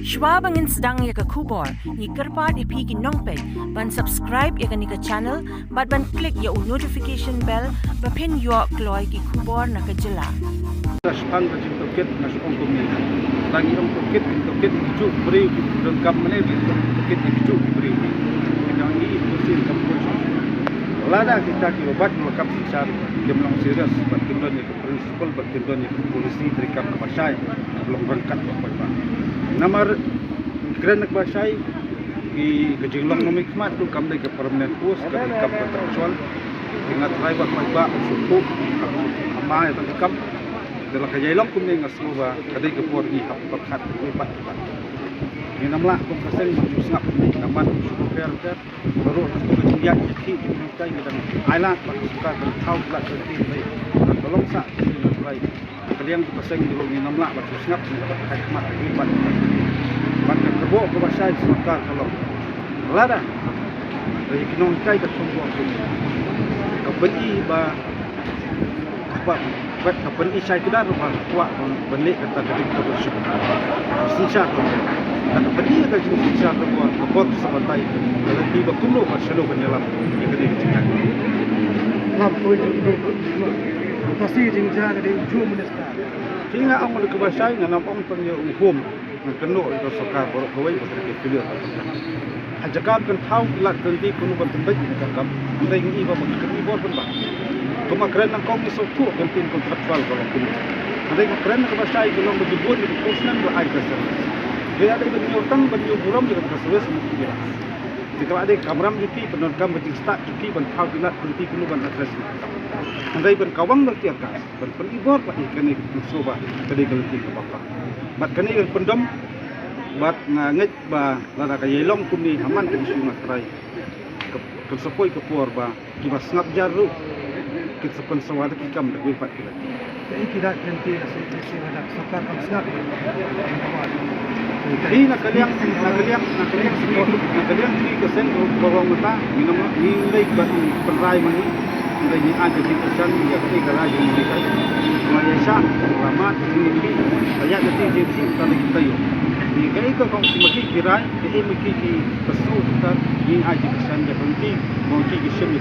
Shwa bangin sedang ya ke kubor, ni kerpa di pigi nongpek, ban subscribe ya ke ni ke channel, ban klik ya notification bell, pen yo kloy ki kubor na ke jela. Naspan ka jing toket nasong kumni. Tangi ang toket kicu beri rengkap mana toket kicu beri. Yang ini bersih kampung. Lada kita obat melengkap secara jumlah serius berkendon yang prinsipal berkendon yang polisi terikam ke Pasai belum berangkat apa-apa. Nomor keren ke Pasai di kejilong nomik mat tu kami ke permanent post ke terikam kontraktual dengan tribal maibak suku ama yang terikam dalam kejilong kami ngasuba kadai ke porgi hapat kuipat kita. Ini namlah kompresen musnap naman super baru kemudian jadi kita yang island suka bertau lah seperti ini tolong sak baik kalian pasang dulu ni namlah musnap hikmat kuipat maka kerbo ke bahasa suka kalau lada dari kinong kai ke semua kebeli ba apa buat kebeli saya tidak rumah kuat beli kata kita bersyukur sisa tu dan beli ke sisa tu buat sebatai kalau tiba kuno pasal penyelam yang kena dicegah lampu itu pasti jingjar dari ujung minister hingga orang ke bahasa yang nampak punya hukum kena itu suka borok kawai betul pilih ajakkan kan tahu lat nanti kuno bertembak kan anda ingin iba berkini bor pun bah cuma kerana kau misal tu penting kontraktual kalau kuno anda kerana ke bahasa itu kalau berjubur di posnan berai kasar dia ada bernyutang bernyuburam dengan kesulitan mungkin jika ada kamram juti penonton berjing start juti ban tahu lat nanti kuno ban address anda iban kawang bertiakas ban penibor pak ikan itu soba kedai kelenti ke bapa bat kani yang pendom bat ngangit ba lada ka yelong kumi haman ke isu matrai ke sepoi ke puar ba kiba snap jaru ke sepen sawada ki kam de pat kila jadi tidak nanti asi ada sakar kam snap ini nak kalian ni ke sen borong mata minum ni lek ba penrai mani ini ada di pesan yang ini kalau ini kan Malaysia lama ini ayat nanti jadi kalau kita yo di kai ko kong maki kirai di maki ki pesu kita ini ada pesan yang penting mau ki sim ni